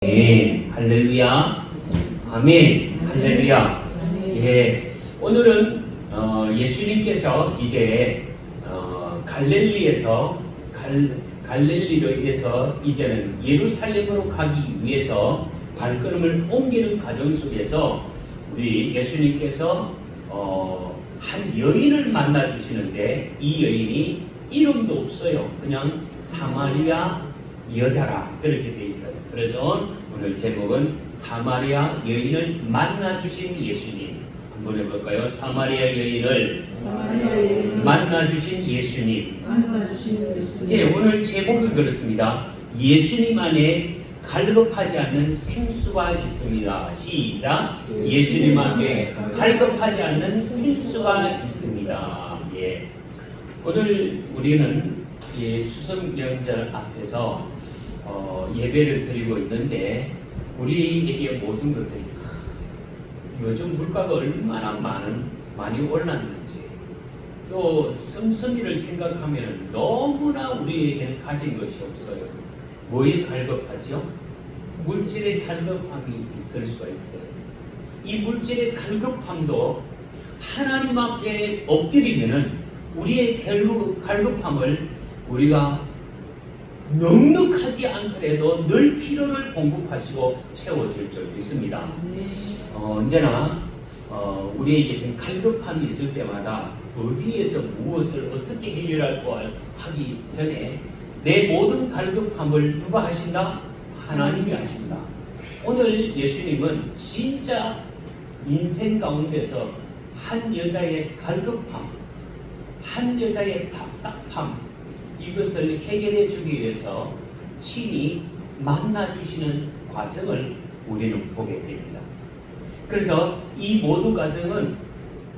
할렐루야. 아멘. 할렐루야. 예. 오늘은 예수님께서 이제 갈릴리에서 이제는 예루살렘으로 가기 위해서 발걸음을 옮기는 과정 속에서 우리 예수님께서 한 여인을 만나 주시는데, 이 여인이 이름도 없어요. 그냥 사마리아 여자라 그렇게 돼 있어요. 그래서 오늘 제목은 사마리아 여인을 만나 주신 예수님. 한번 해볼까요? 사마리아 여인을 만나 주신 예수님. 이제 오늘 제목은 그렇습니다. 예수님 안에 갈급하지 않는 생수가 있습니다. 시작. 예수님 안에 갈급하지 않는 생수가 있습니다. 예. 오늘 우리는 추석 명절 앞에서 예배를 드리고 있는데, 우리에게 모든 것들이 요즘 물가가 얼마나 많이 올랐는지, 또 씀씀이를 생각하면 너무나 우리에게는 가진 것이 없어요. 뭐에 갈급하죠? 물질의 갈급함이 있을 수가 있어요. 이 물질의 갈급함도 하나님 앞에 엎드리면은 우리의 갈급함을 우리가 넉넉하지 않더라도 늘 필요를 공급하시고 채워줄 줄 믿습니다. 언제나 우리에게는 갈급함이 있을 때마다 어디에서 무엇을 어떻게 해결할까 하기 전에 내 모든 갈급함을 누가 하신다? 하나님이 하신다. 오늘 예수님은 진짜 인생 가운데서 한 여자의 갈급함, 한 여자의 답답함, 이것을 해결해 주기 위해서 친히 만나주시는 과정을 우리는 보게 됩니다. 그래서 이 모든 과정은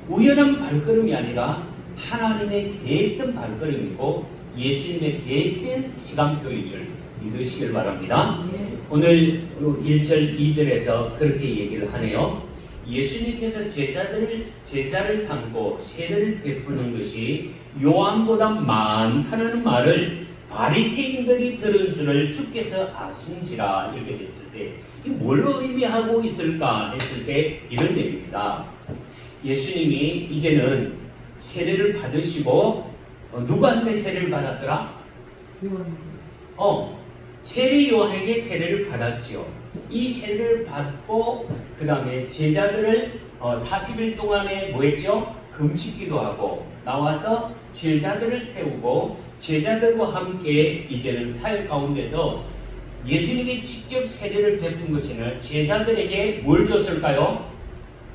우연한 발걸음이 아니라 하나님의 계획된 발걸음이고 예수님의 계획된 시간표인 줄 믿으시길 바랍니다. 오늘 1절, 2절에서 그렇게 얘기를 하네요. 예수님께서 제자를 삼고 세례를 베푸는 것이 요한보다 많다는 말을 바리새인들이 들은 줄을 주께서 아신지라. 이렇게 됐을 때 이 뭘로 의미하고 있을까 했을 때 이런 얘기입니다. 예수님이 이제는 세례를 받으시고 누구한테 세례를 받았더라? 세례 요한에게 세례를 받았지요. 이 세례를 받고 그 다음에 제자들을 40일 동안에 뭐 했죠? 금식기도 하고 나와서 제자들을 세우고 제자들과 함께 이제는 사역 가운데서 예수님이 직접 세례를 베푼 것이 아니라 제자들에게 뭘 줬을까요?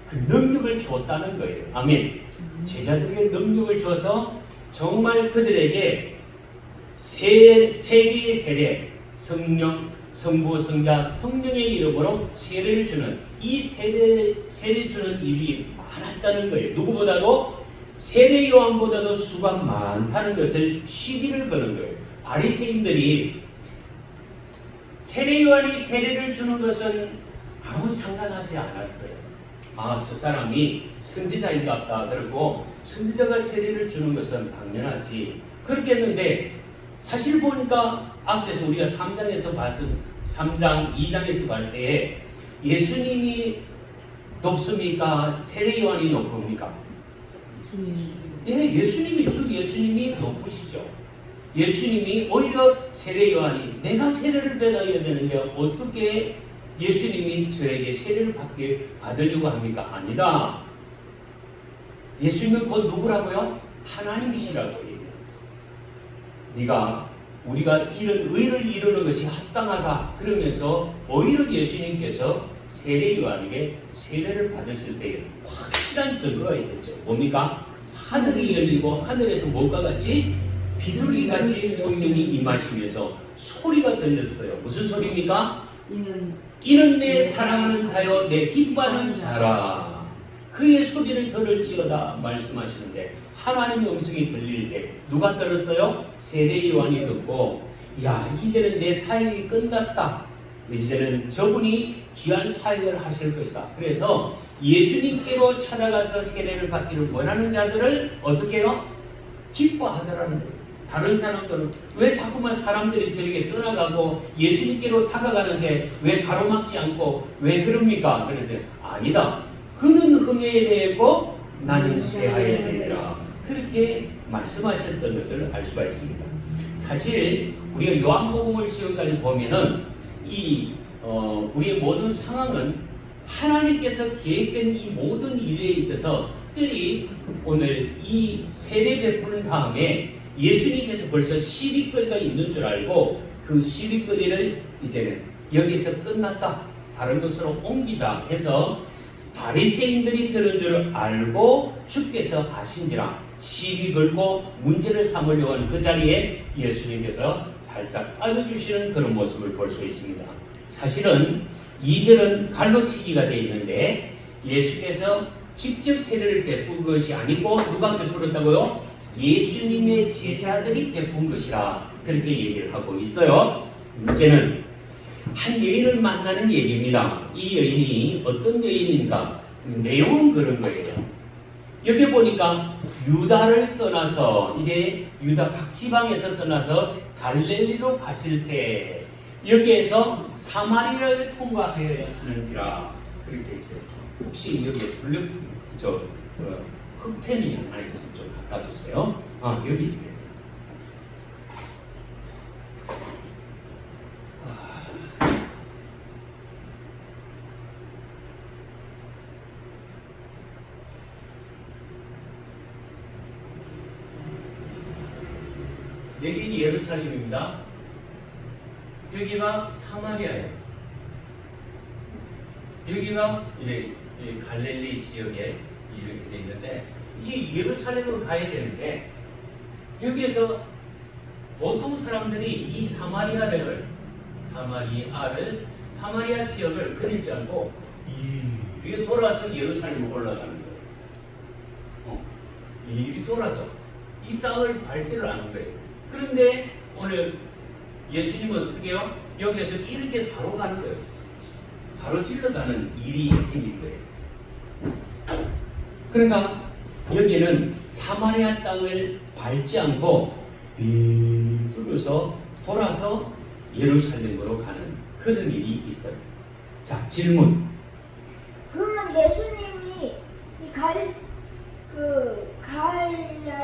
그 능력을 줬다는 거예요. 아멘. 제자들에게 능력을 줘서 정말 그들에게 회개의 세례, 성령, 성부, 성자, 성령의 이름으로 세례를 주는, 이 세례 주는 일이 많았다는 거예요. 누구보다도 세례 요한보다도 수가 많다는 것을 시비를 거는 거예요. 바리새인들이 세례 요한이 세례를 주는 것은 아무 상관하지 않았어요. 저 사람이 선지자인 것 같다 그러고 선지자가 세례를 주는 것은 당연하지 그렇게 했는데, 사실 보니까 앞에서 우리가 3장 2장에서 볼 때에 예수님이 높습니까? 세례 요한이 높습니까? 예수님이 높으시죠. 예수님이 오히려 세례 요한이 내가 세례를 받아야 되는데 어떻게 예수님이 저에게 세례를 받으려고 합니까? 아니다. 예수님은 곧 누구라고요? 하나님이시라고 얘기해요. 우리가 이런 의를 이루는 것이 합당하다 그러면서 오히려 예수님께서 세례 요한에게 세례를 받으실 때에 확실한 증거가 있었죠. 뭡니까? 하늘이 열리고 하늘에서 뭐가 같이? 비둘기같이 성령이 임하시면서 소리가 들렸어요. 무슨 소리입니까? 이는 내 사랑하는 자여 내 기뻐하는 자라. 그의 소리를 들을지어다 말씀하시는데, 하나님의 음성이 들릴 때 누가 들었어요? 세례 요한이 듣고, 이제는 내 사역이 끝났다. 이제는 저분이 귀한 사역을 하실 것이다. 그래서 예수님께로 찾아가서 세례를 받기를 원하는 자들을 어떻게 해요? 기뻐하더라는 거예요. 다른 사람들은 왜 자꾸만 사람들이 저렇게 떠나가고 예수님께로 다가가는데 왜 가로막지 않고 왜 그럽니까? 그런데 아니다. 그는 흠해되고 나는 쇠하여야 되리라. 그렇게 말씀하셨던 것을 알 수가 있습니다. 사실 우리가 요한복음을 지금까지 보면은 우리의 모든 상황은 하나님께서 계획된 이 모든 일에 있어서 특별히 오늘 이 세례 베푸는 다음에 예수님께서 벌써 시비거리가 있는 줄 알고 그 시비거리를 이제는 여기서 끝났다, 다른 곳으로 옮기자 해서 바리새인들이 들은 줄 알고 주께서 아신지라 시비 걸고 문제를 삼으려고 하는 그 자리에 예수님께서 살짝 빠져주시는 그런 모습을 볼 수 있습니다. 사실은 2절은 갈로치기가 되어 있는데 예수께서 직접 세례를 베푼 것이 아니고 누가 베풀었다고요? 예수님의 제자들이 베푼 것이라 그렇게 얘기를 하고 있어요. 문제는 한 여인을 만나는 얘기입니다. 이 여인이 어떤 여인인가? 내용은 그런 거예요. 여기 보니까 유다를 떠나서 이제 유다 각 지방에서 떠나서 갈릴리로 가실새 여기에서 사마리아를 통과해야 하는지라 그렇게 있어요. 혹시 여기 흑펜이 하나 있으면 좀 갖다 주세요. 여기 있네요. 여기 예루살렘입니다. 여기가 사마리아예요. 여기가 갈릴리 지역에 이렇게 돼 있는데 이게 예루살렘으로 가야 되는데 여기에서 보통 사람들이 이 사마리아 지역을 그릴 줄 알고 이렇게 돌아서 예루살렘으로 올라가는 거예요. 이리 돌아서 이 땅을 밟지를 않은 거예요. 그런데 오늘 예수님은 어떻게 해요? 여기에서 이렇게 바로 가는 거예요. 가로질러 가는 일이 생긴 거예요. 그러니까 여기는 사마리아 땅을 밟지 않고 뚫어서 돌아서 예루살렘으로 가는 그런 일이 있어요. 자, 질문. 그러면 예수님이 이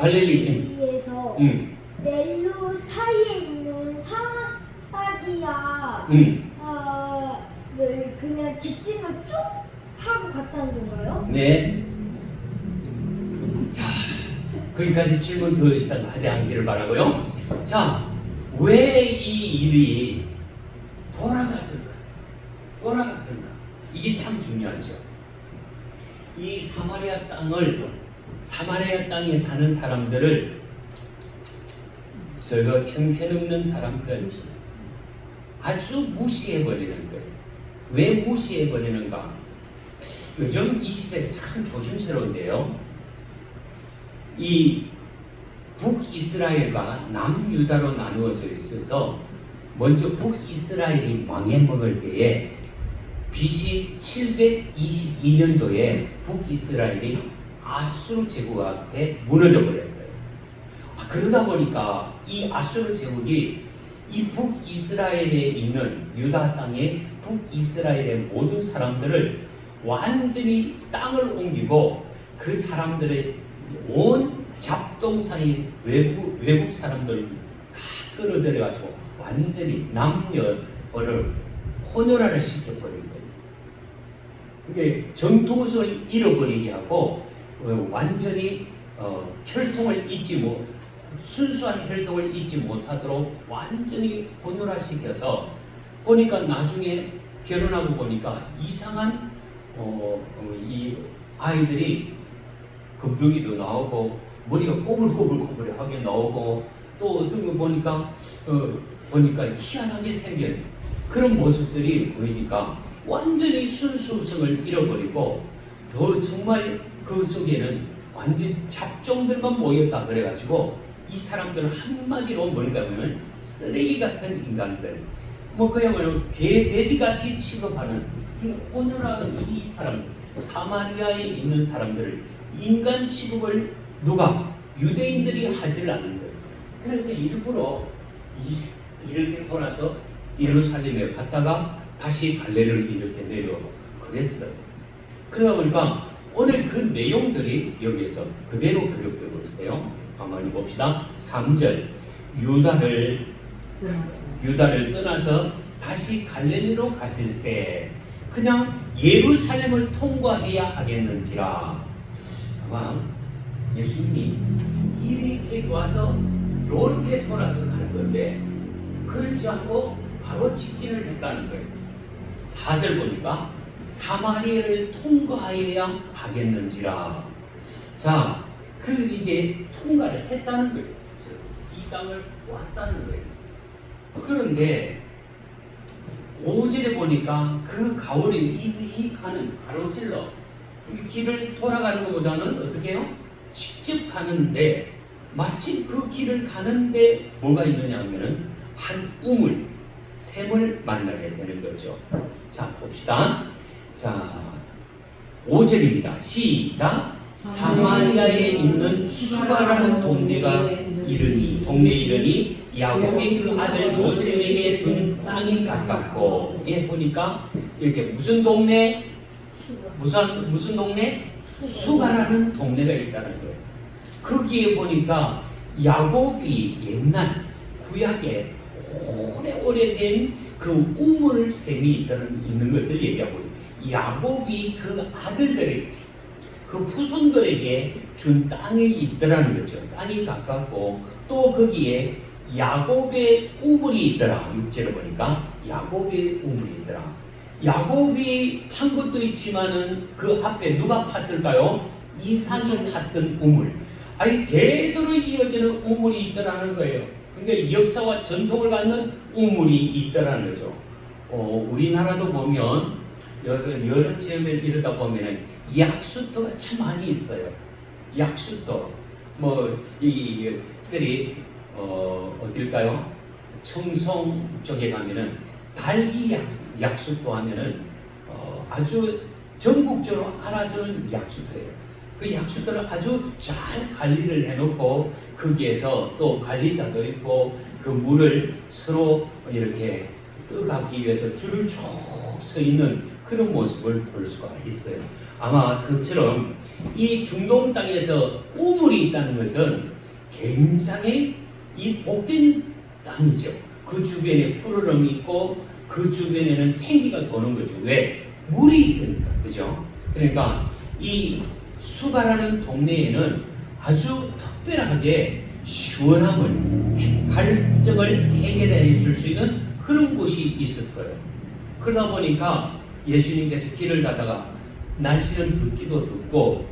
갈릴리에서 넬루 사이에 있는 사마리아 그냥 직진을 쭉 하고 갔다는 건가요? 네. 자, 거기까지 질문 더 이상 하지 않기를 바라고요. 자, 왜 이 일이 돌아갔을까? 이게 참 중요하죠. 이 사마리아 땅에 사는 사람들을 저거 형편없는 사람들 아주 무시해버리는 거예요. 왜 무시해버리는가? 요즘 이 시대가 참 조심스러운데요. 이 북이스라엘과 남유다로 나누어져 있어서 먼저 북이스라엘이 망해먹을 때에 BC 722년도에 북이스라엘이 아수르 제국 앞에 무너져 버렸어요. 그러다 보니까 이 아수르 제국이 이 북이스라엘에 있는 유다 땅의 북이스라엘의 모든 사람들을 완전히 땅을 옮기고 그 사람들의 온 잡동사니 외국 사람들 다 끌어들여가지고 완전히 남녀를 혼혈화를 시켜버린 거예요. 그게 정통성을 잃어버리게 하고 완전히 혈통을 순수한 혈통을 잊지 못하도록 완전히 혼혈화시켜서 보니까 나중에 결혼하고 보니까 이상한 이 아이들이 금둥이도 나오고 머리가 꼬불꼬불하게 나오고 또 어떤 거 보니까 희한하게 생긴 그런 모습들이 보이니까 완전히 순수성을 잃어버리고 더 정말 그 속에는 완전 잡종들만 모였다 그래가지고 이 사람들은 한마디로 뭔가 하면 쓰레기 같은 인간들 그야말로 개, 돼지같이 취급하는 혼혈한 이 사람 사마리아에 있는 사람들을 인간 취급을 누가? 유대인들이 하지를 않는 거예요. 그래서 일부러 이렇게 돌아서 예루살렘에 갔다가 다시 갈레를 이렇게 내려 그랬어요. 그러다 보니까 오늘 그 내용들이 여기에서 그대로 기록되고 있어요. 가만히 봅시다. 3절 유다를 떠나서 다시 갈릴리로 가실새 그냥 예루살렘을 통과해야 하겠는지라. 아마 예수님이 이렇게 와서 이렇게 돌아서 갈 건데 그렇지 않고 바로 직진을 했다는 거예요. 4절 보니까 사마리아를 통과해야 하겠는지라. 자, 그 이제 통과를 했다는 거예요. 이 땅을 왔다는 거예요. 그런데 5절에 보니까 그 가오리 이 가는 가로질러 이 길을 돌아가는 것보다는 어떻게 해요? 직접 가는데 마침 그 길을 가는데 뭐가 있느냐 하면은 한 우물, 샘을 만나게 되는 거죠. 자, 봅시다. 자, 5절입니다. 시작. 사마리아에 있는 수가라는 동네가 이르니 야곱이 그 아들 요셉에게 준 땅이 가깝고. 예, 보니까 이렇게 무슨 동네? 무슨 동네? 수가라는 동네가 있다는 거예요. 거기에 보니까 야곱이 옛날 구약에 오래된 그 우물 샘이 있는 것을 얘기하고 야곱이 그 아들들에게 그 후손들에게 준 땅이 있더라는 거죠. 땅이 가깝고 또 거기에 야곱의 우물이 있더라. 6절에 보니까 야곱의 우물이 있더라. 야곱이 판 것도 있지만은 그 앞에 누가 팠을까요? 이삭이 팠던 우물. 아니 대대로 이어지는 우물이 있더라는 거예요. 그러니까 역사와 전통을 갖는 우물이 있더라는 거죠. 우리나라도 보면 여러 지역에 이러다 보면은 약수터가 참 많이 있어요. 약수터 특별히 어딜까요? 청송 쪽에 가면은 달기 약수터 하면은 아주 전국적으로 알아주는 약수터예요. 그 약수터를 아주 잘 관리를 해놓고 거기에서 또 관리자도 있고 그 물을 서로 이렇게 떠가기 위해서 줄을 쭉 서 있는 그런 모습을 볼 수가 있어요. 아마 그처럼 이 중동 땅에서 우물이 있다는 것은 굉장히 이 복된 땅이죠. 그 주변에 푸르름이 있고 그 주변에는 생기가 도는 거죠. 왜? 물이 있으니까. 그죠? 그러니까 이 수가라는 동네에는 아주 특별하게 시원함을, 갈증을 해결해 줄 수 있는 그런 곳이 있었어요. 그러다 보니까 예수님께서 길을 가다가 날씨는 덥기도 덥고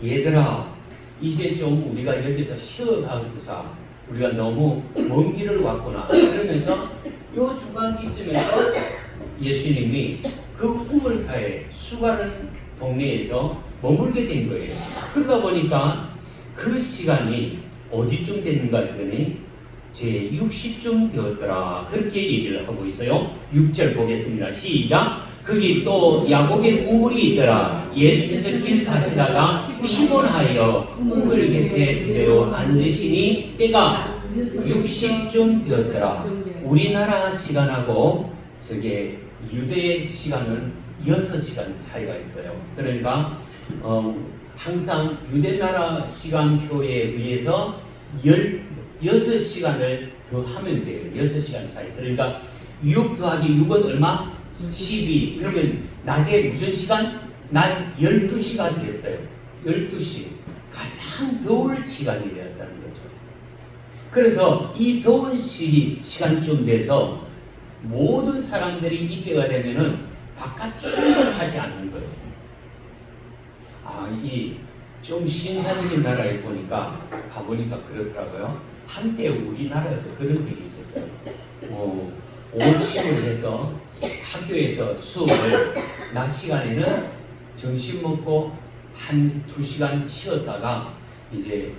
얘들아 이제 좀 우리가 여기서 쉬어가고자 우리가 너무 먼 길을 왔구나 그러면서 요 중간기쯤에서 예수님이 그 우물가에 수가라는 동네에서 머물게 된 거예요. 그러다 보니까 그 시간이 어디쯤 됐는가 했더니 제 60쯤 되었더라. 그렇게 얘기를 하고 있어요. 6절 보겠습니다. 시작. 거기 또 야곱의 우물이 있더라. 예수께서 길 가시다가 피곤하여 우물 곁에 그대로 앉으시니 때가 60쯤 되었더라. 우리나라 시간하고 저게 유대 시간은 6시간 차이가 있어요. 그러니까 항상 유대나라 시간표에 의해서 6시간을 더 하면 돼요. 6시간 차이. 그러니까 6 더하기 6은 얼마? 12. 그러면 낮에 무슨 시간? 낮 12시가 됐어요. 12시. 가장 더울 시간이 되었다는 거죠. 그래서 이 더운 시간쯤 돼서 모든 사람들이 이때가 되면은 바깥 출근하지 않는 거예요. 이 좀 신사적인 나라에 가보니까 그렇더라고요. 한때 우리나라에도 그런 적이 있었어요. 오침을 해서 학교에서 수업을 낮 시간에는 점심 먹고 한 2시간 쉬었다가 이제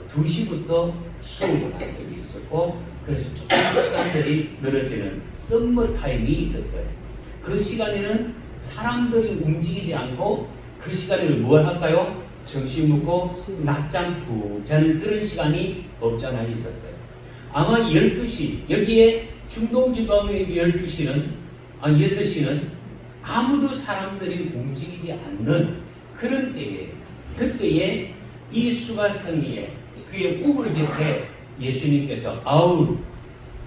2시부터 수업을 한 적이 있었고 그래서 조금 시간들이 늘어지는 썸머 타임이 있었어요. 그 시간에는 사람들이 움직이지 않고 그 시간에는 뭘 할까요? 점심 먹고 낮잠 푹 자는 그런 시간이 없잖아 있었어요. 아마 12시, 여기에 중동지방의 12시는, 6시는 아무도 사람들이 움직이지 않는 그런 때에, 그때에 이 수가성리에 그의 우물 곁에 예수님께서 아우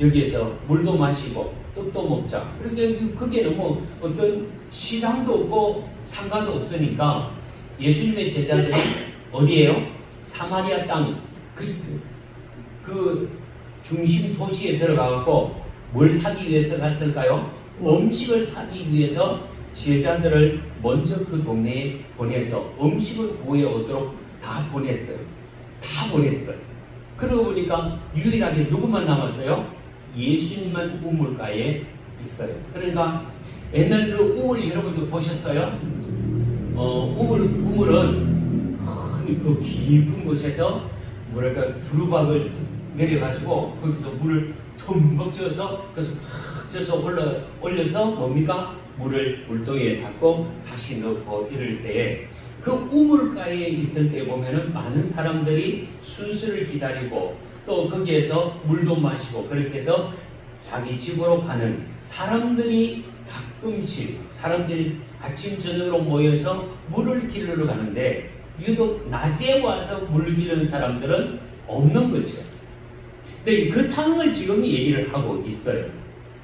여기에서 물도 마시고 떡도 먹자. 그러니까 거기에는 뭐 어떤 시장도 없고 상가도 없으니까 예수님의 제자들이 어디에요? 사마리아 땅 그 중심 도시에 들어가고 뭘 사기 위해서 갔을까요? 음식을 사기 위해서 제자들을 먼저 그 동네에 보내서 음식을 구해 오도록 다 보냈어요. 다 보냈어요. 그러고 보니까 유일하게 누구만 남았어요? 예수님만 우물가에 있어요. 그러니까 옛날 그 우물 여러분들 보셨어요? 우물은 그 깊은 곳에서 뭐랄까 두루박을 내려가지고 거기서 물을 tum벅 쪄서 거기서 팍 쪄서 올려서 뭡니까? 물을 물동이에 담고 다시 넣고 이럴 때에 그 우물가에 있을 때 보면은 많은 사람들이 순서를 기다리고 또 거기에서 물도 마시고 그렇게 해서 자기 집으로 가는 사람들이 가끔씩 사람들이 아침 저녁으로 모여서 물을 기르러 가는데 유독 낮에 와서 물을 기르는 사람들은 없는 거죠. 근데 그 상황을 지금 얘기를 하고 있어요.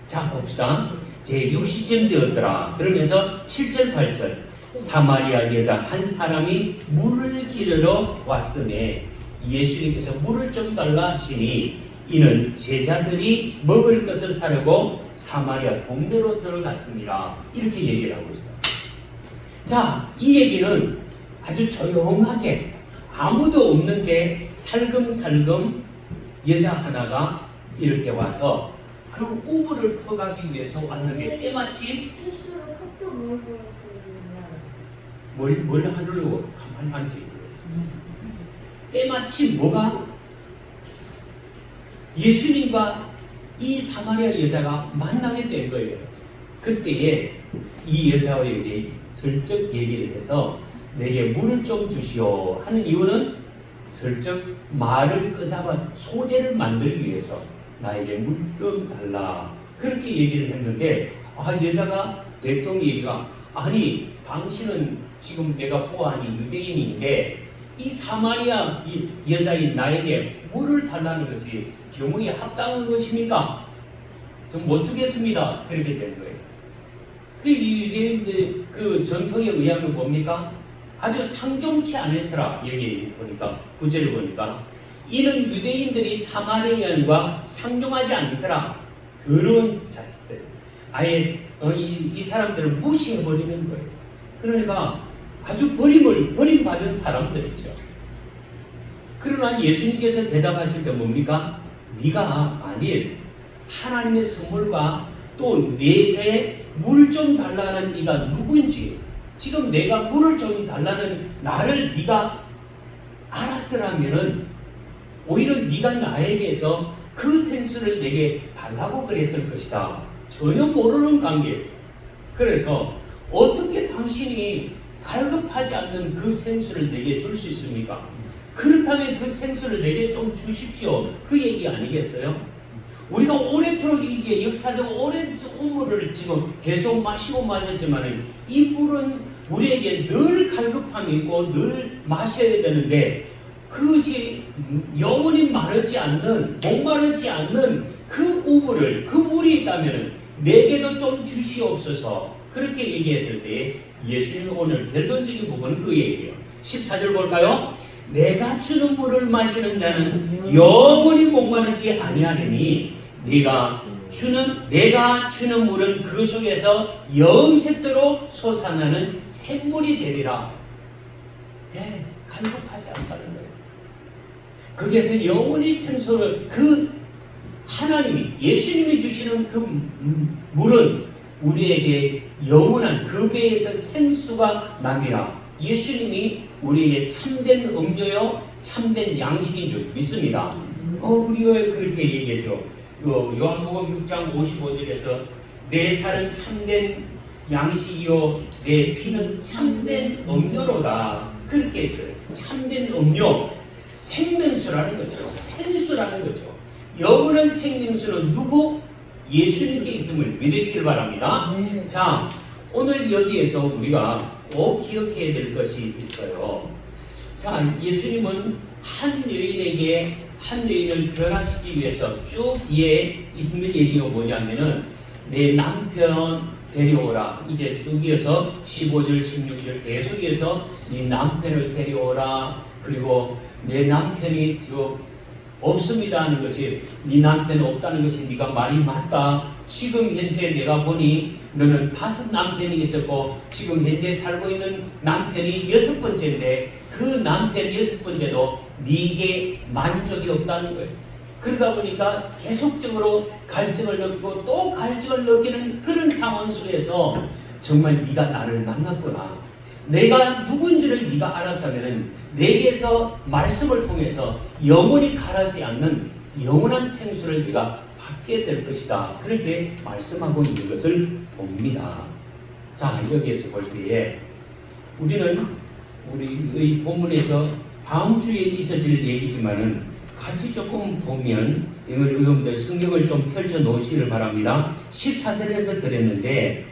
자 봅시다. 제 60쯤 되었더라. 그러면서 7절 8절 사마리아 여자 한 사람이 물을 기르러 왔음에 예수님께서 물을 좀 달라 하시니 이는 제자들이 먹을 것을 사려고 사마리아 동네로 들어갔습니다. 이렇게 얘기를 하고 있어요. 자, 이 얘기는 아주 조용하게 아무도 없는데 살금살금 여자 하나가 이렇게 와서 그 우물을 퍼가기 위해서 왔는데 때마침 실수로 카톡 뭘 보냈어요? 뭘 하려고 가만히 앉아있고 때마침 뭐가? 예수님과 이 사마리아 여자가 만나게 된 거예요. 그때에 이 여자에게 슬쩍 얘기를 해서 내게 물을 좀 주시오 하는 이유는 슬쩍 말을 끄잡아 소재를 만들기 위해서 나에게 물 좀 달라 그렇게 얘기를 했는데 여자가 냈던 얘기가 아니 당신은 지금 내가 보아하니 유대인인데 이 사마리아 이 여자인 나에게 물을 달라는 것이 경우에 합당한 것입니까? 좀 못 주겠습니다. 그렇게 된 거예요. 그 유대인들 그 전통에 의하면 뭡니까? 아주 상종치 않았더라. 여기 보니까 구절을 보니까 이는 유대인들이 사마리아인과 상종하지 않더라. 더러운 자식들. 아예 이 사람들을 무시해버리는 거예요. 그러니까 아주 버림받은 사람들이죠. 그러나 예수님께서 대답하실 때 뭡니까? 네가 만일 하나님의 선물과 또 내게 물 좀 달라는 이가 누구인지 지금 내가 물을 좀 달라는 나를 네가 알았더라면은 오히려 네가 나에게서 그 생수를 내게 달라고 그랬을 것이다. 전혀 모르는 관계에서. 그래서 어떻게 당신이 갈급하지 않는 그 생수를 내게 줄 수 있습니까? 그렇다면 그 생수를 내게 좀 주십시오. 그 얘기 아니겠어요? 우리가 오래도록 이게 역사적으로 오랜 우물을 지금 계속 마시고 마셨지만 이 물은 우리에게 늘 갈급함이 있고 늘 마셔야 되는데 그것이 영원히 마르지 않는 목마르지 않는 그 우물을 그 물이 있다면 내게도 좀 주시옵소서 그렇게 얘기했을 때 예수님이 오늘 결론적인 부분은 그 얘기예요. 14절 볼까요? 내가 주는 물을 마시는 자는 영원히 목마르지 아니하리니 내가 주는 물은 그 속에서 영생토록 솟아나는 샘물이 되리라. 갈급하지 않다는 거예요. 거기에서 영원히 샘솟을 그 하나님이 예수님이 주시는 그 물은 우리에게 영원한 그 배에서 생수가 남이라. 예수님이 우리에게 참된 음료요 참된 양식인 줄 믿습니다. 우리가 그렇게 얘기했죠. 요한복음 6장 55절에서 내 살은 참된 양식이요 내 피는 참된 음료로다. 그렇게 했어요. 참된 음료 생명수라는 거죠. 생수라는 거죠. 영원한 생명수는 누구? 예수님께 있음을 믿으시길 바랍니다. 네. 자, 오늘 여기에서 우리가 꼭 기억해야 될 것이 있어요. 자, 예수님은 한 여인에게 한 여인을 변화시키기 위해서 쭉 뒤에 있는 얘기가 뭐냐면은 내 남편 데려오라. 이제 쭉 이어서 15절, 16절 계속 이어서 네 남편을 데려오라. 그리고 내 남편이 지금 없습니다 하는 것이 네 남편 없다는 것이 네가 말이 맞다. 지금 현재 내가 보니 너는 5 남편이 있었고 지금 현재 살고 있는 남편이 6번째인데 그 남편 6번째도 네게 만족이 없다는 거예요. 그러다 보니까 계속적으로 갈증을 느끼고 또 갈증을 느끼는 그런 상황 속에서 정말 네가 나를 만났구나. 내가 누군지를 네가 알았다면 내게서 말씀을 통해서 영원히 가라지 않는 영원한 생수를 네가 받게 될 것이다. 그렇게 말씀하고 있는 것을 봅니다. 자, 여기에서 볼 때에 우리는 우리의 본문에서 다음 주에 있어질 얘기지만은 같이 조금 보면 여러분들 성경을 좀 펼쳐 놓으시기를 바랍니다. 14절에서 그랬는데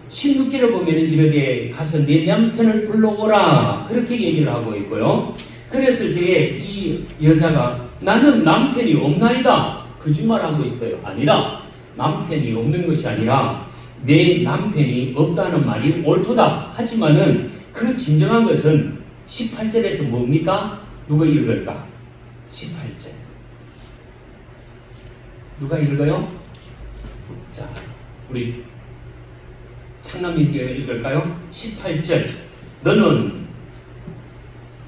16절을 보면 이렇게 가서 내 남편을 불러오라 그렇게 얘기를 하고 있고요. 그랬을 때에 이 여자가 나는 남편이 없나이다 거짓말하고 있어요. 아니다. 남편이 없는 것이 아니라 내 남편이 없다는 말이 옳도다. 하지만은 그 진정한 것은 18절에서 뭡니까? 누가 읽을까? 18절 누가 읽어요? 자, 우리 창남이가 읽을까요? 18절 너는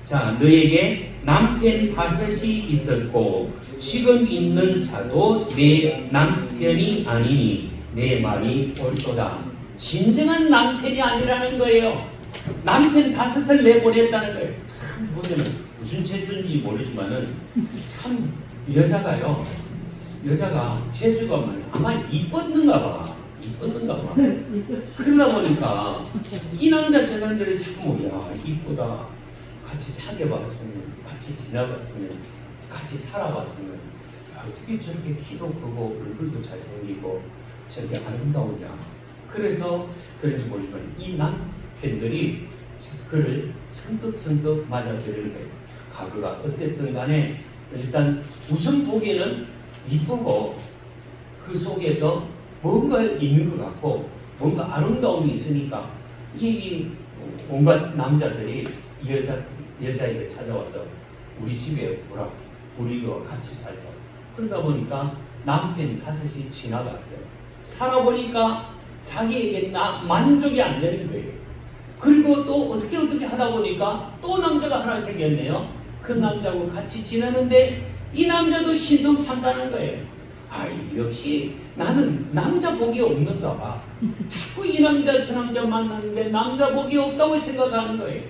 자 너에게 남편 5이 있었고 지금 있는 자도 내 남편이 아니니 내 말이 옳도다. 진정한 남편이 아니라는 거예요. 남편 5을 내보냈다는 거예요. 참 보면은 무슨 재주인지 모르지만은 참 여자가 재주가 아마 이뻤는가 봐. 그러다 보니까 이 남자 저 남자를 자꾸 야 이쁘다. 같이 사귀어봤으면, 같이 지나봤으면, 같이 살아봤으면 야, 어떻게 저렇게 키도 크고 얼굴도 잘생기고 저렇게 아름다우냐. 그래서 그런지 모르지만 이 남편들이 그를 선뜻선뜻 맞아들이는 거예요. 가그가 어쨌든 간에 일단 우선 보기에는 이쁘고 그 속에서 뭔가 있는 것 같고 뭔가 아름다움이 있으니까 이 온갖 남자들이 여자에게 찾아와서 우리 집에 오라. 우리와 같이 살자. 그러다 보니까 남편 5이 지나갔어요. 살아보니까 자기에게 만족이 안 되는 거예요. 그리고 또 어떻게 하다 보니까 또 남자가 하나 생겼네요. 그 남자하고 같이 지내는데 이 남자도 신통찬다는 거예요. 아이 역시 나는 남자 복이 없는가 봐. 자꾸 이 남자 저 남자 만났는데 남자 복이 없다고 생각하는 거예요.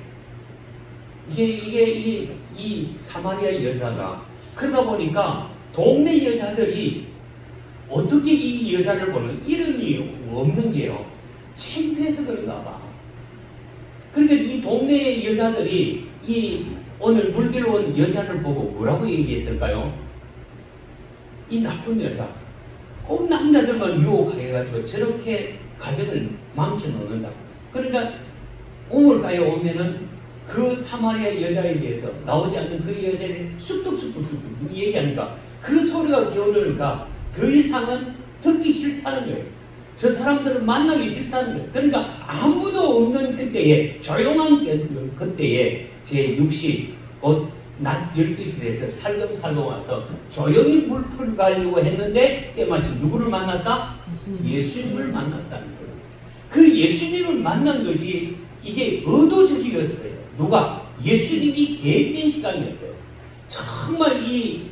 이게 이 사마리아 여자가 그러다 보니까 동네 여자들이 어떻게 이 여자를 보는 이름이 없는 게요. 창피해서 그런가 봐. 그러니까 이 동네 여자들이 이 오늘 물길로 온 여자를 보고 뭐라고 얘기했을까요? 이 나쁜 여자. 꼭 남자들만 유혹해가지고 저렇게 가정을 망쳐놓는다. 그러니까 우물가에 오면은 그 사마리아 여자에 대해서 나오지 않는 그 여자에 쑥덕쑥덕 얘기하니까 그 소리가 기어오르니까 더 이상은 듣기 싫다는 거예요. 저 사람들은 만나기 싫다는 거예요. 그러니까 아무도 없는 그때에 조용한 그때에 제6시 곧 낮 12시 돼서 살금살금 와서 조용히 물풀 가려고 했는데 때마침 누구를 만났다? 예수님을 만났다는 거예요. 그 예수님을 만난 것이 이게 의도적이었어요. 누가? 예수님이 계획된 시간이었어요. 정말 이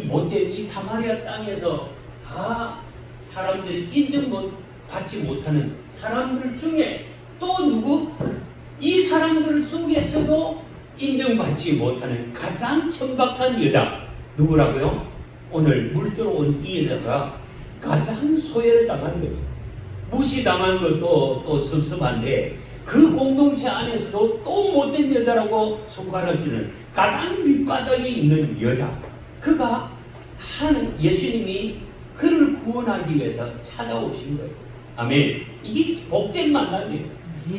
못된 이 사마리아 땅에서 다 사람들 받지 못하는 사람들 중에 또 누구? 이 사람들 속에서도 인정받지 못하는 가장 천박한 여자 누구라고요? 오늘 물 들어온 이 여자가 가장 소외를 당한 거죠. 무시당한 것도 또 섭섭한데 그 공동체 안에서도 또 못된 여자라고 손가락질은 가장 밑바닥에 있는 여자. 그가 하는 예수님이 그를 구원하기 위해서 찾아오신 거예요. 아멘. 이게 복된 만남이에요.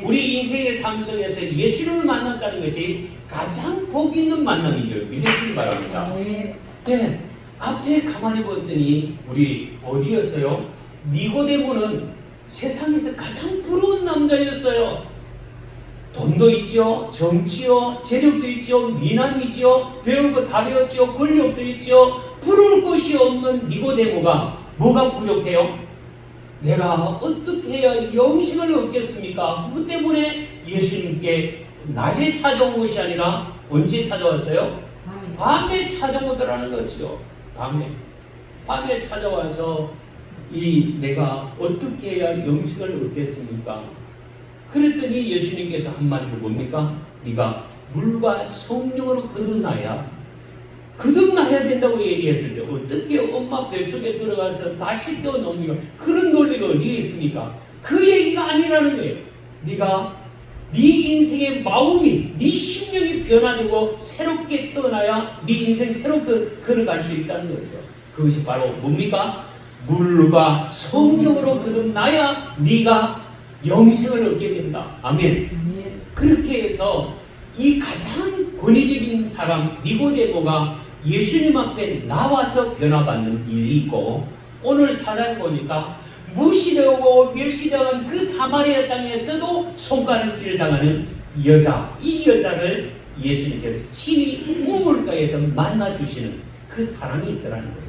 우리 인생의 삶 속에서 예수를 만났다는 것이 가장 복 있는 만남이죠. 믿으시기 바랍니다. 네, 앞에 가만히 보더니 우리 어디였어요? 니고데모는 세상에서 가장 부러운 남자였어요. 돈도 있죠, 정치요, 재력도 있죠, 미남이죠, 배울 거 다 배웠죠, 권력도 있죠. 부러울 것이 없는 니고데모가 뭐가 부족해요? 내가 어떻게 해야 영생을 얻겠습니까? 그것 때문에 예수님께 낮에 찾아온 것이 아니라 언제 찾아왔어요? 밤에 찾아오더라는 거죠. 밤에 찾아와서 내가 어떻게 해야 영생을 얻겠습니까? 그랬더니 예수님께서 한마디로 뭡니까? 네가 물과 성령으로 거듭나야 된다고 얘기했을 때 어떻게 엄마 뱃속에 들어가서 다시 깨어나옵니까? 그런 논리가 어디에 있습니까? 그 얘기가 아니라는 거예요. 네가 네 인생의 마음이, 네 심령이 변화되고 새롭게 태어나야 네 인생 새롭게 걸어갈 수 있다는 거죠. 그것이 바로 뭡니까? 물과 성령으로 거듭나야 네가 영생을 얻게 된다. 아멘. 그렇게 해서 이 가장 권위적인 사람 니고데모가 예수님 앞에 나와서 변화받는 일이 있고, 오늘 사장 보니까 무시되고 멸시당한 그 사마리아 땅에서도 손가락질을 당하는 여자, 이 여자를 예수님께서 친히 우물가에서 만나주시는 그 사랑이 있더라는 거예요.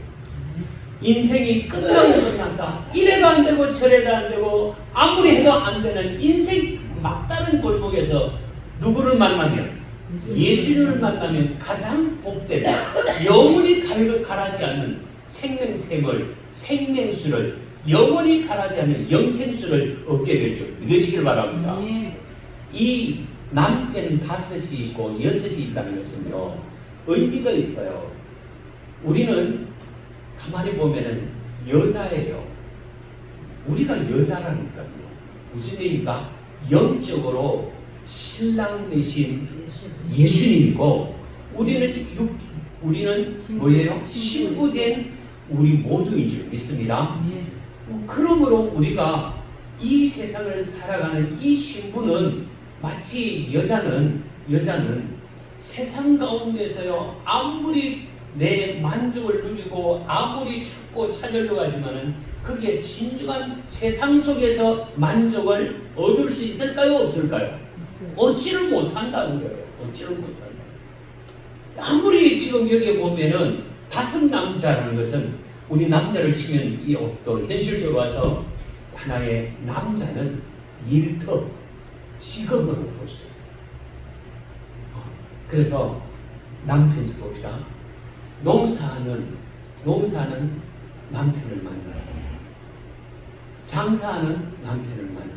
인생이 끝나고 끝난다. 이래도 안 되고 저래도 안 되고 아무리 해도 안 되는 인생 막다른 골목에서 누구를 만나면, 예수님을 만나면 가장 복된, 영원히 가라지 않는 생명샘을, 생명수를, 영원히 가라지 않는 영생수를 얻게 될 줄 믿으시길 바랍니다. 이 남편 5이 있고 6이 있다는 것은요, 의미가 있어요. 우리는 가만히 보면은 여자예요. 우리가 여자라니까요. 무슨 얘기입니까? 영적으로 신랑 되신 예수님이고, 우리는 뭐예요? 신부된 우리 모두인 줄 믿습니다. 그러므로 우리가 이 세상을 살아가는 이 신부는 마치 여자는 세상 가운데서요, 아무리 내 만족을 누리고 아무리 찾고 찾으려고 하지만은 그게 진정한 세상 속에서 만족을 얻을 수 있을까요? 없을까요? 얻지를 못한다는 거예요. 얻지를 못한다. 아무리 지금 여기 보면은 5 남자라는 것은, 우리 남자를 치면 또 현실적으로 와서 하나의 남자는 일터, 직업으로 볼 수 있어요. 그래서 남편 좀 봅시다. 농사하는 남편을 만나고, 장사하는 남편을 만나고,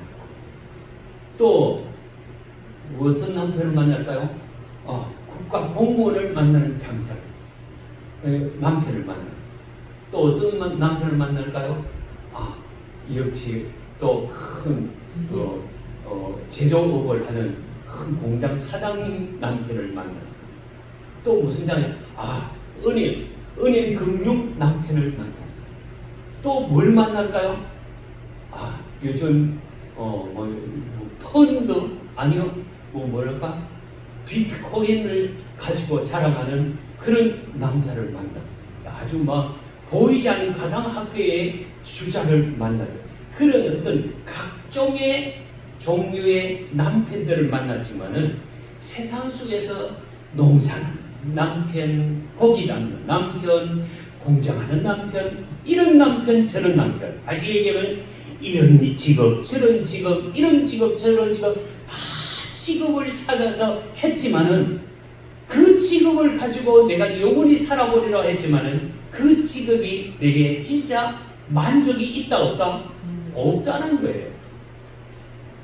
또 어떤 남편을 만날까요? 국가 공무원을 만나는 남편을 만났어요. 또 어떤 남편을 만날까요? 역시 또 큰 제조업을 하는 큰 공장 사장님 남편을 만났어요. 또 무슨 장애? 은행 금융 남편을 만났어요. 또 뭘 만날까요? 요즘 펀드, 아니요, 뭐랄까, 비트코인을 가지고 자랑하는 그런 남자를 만났어요. 아주 보이지 않는 가상학계의 주자를 만나죠. 그런 어떤 각종의 종류의 남편들을 만났지만은, 세상 속에서 농사하는 남편, 고기 담는 남편, 공장하는 남편, 이런 남편, 저런 남편, 다시 얘기하면 이런 직업, 저런 직업, 이런 직업, 저런 직업, 다 직업을 찾아서 했지만은, 그 직업을 가지고 내가 영원히 살아보리라 했지만은 그 직업이 내게 진짜 만족이 있다 없다? 없다는 거예요.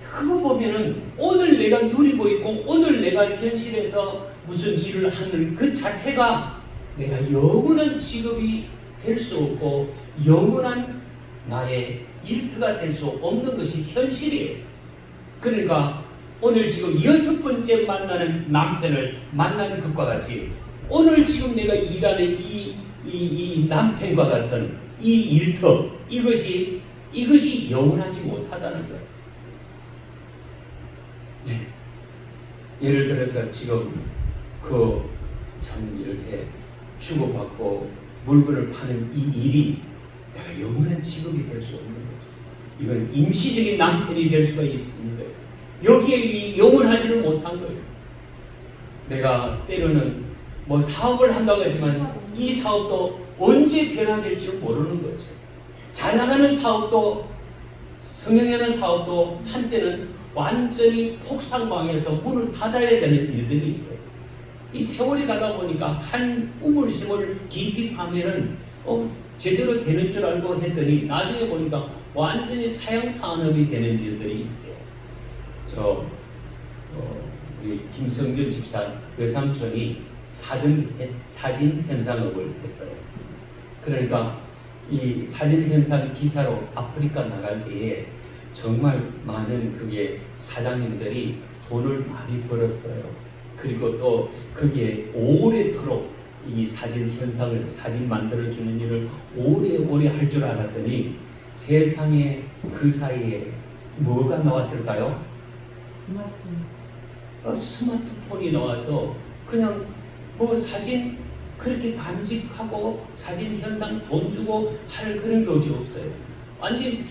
그거 보면은 오늘 내가 누리고 있고 오늘 내가 현실에서 무슨 일을 하는 그 자체가 내가 영원한 직업이 될 수 없고 영원한 나의 일터가 될 수 없는 것이 현실이에요. 그러니까 오늘 지금 6번째 만나는 남편을 만나는 것과 같이, 오늘 지금 내가 일하는 이 이 남편과 같은 이 일터 이것이 영원하지 못하다는 거예요. 네. 예를 들어서 지금 참 이렇게 주고받고 물건을 파는 이 일이 내가 영원한 직업이 될 수 없는 거죠. 이건 임시적인 남편이 될 수가 있는 거예요. 여기에 영원하지를 못한 거예요. 내가 때로는 뭐 사업을 한다고 하지만 이 사업도 언제 변화될지 모르는 거죠. 잘 나가는 사업도 성행하는 사업도 한때는 완전히 폭삭망해서 문을 닫아야 되는 일들이 있어요. 이 세월이 가다 보니까 한 우물심을 깊이 파면은 제대로 되는 줄 알고 했더니 나중에 보니까 완전히 사양산업이 되는 일들이 있어요. 우리 김성균 집사 외삼촌이 사진 현상업을 했어요. 그러니까 이 사진 현상 기사로 아프리카 나갈 때에 정말 많은 그게 사장님들이 돈을 많이 벌었어요. 그리고 또 그게 오래도록 이 사진 현상을 사진 만들어주는 일을 오래오래 할 줄 알았더니 세상에 그 사이에 뭐가 나왔을까요? 스마트폰이 나와서 그냥 뭐 사진 그렇게 간직하고 사진 현상 돈 주고 할 그런 것이 없어요. 완전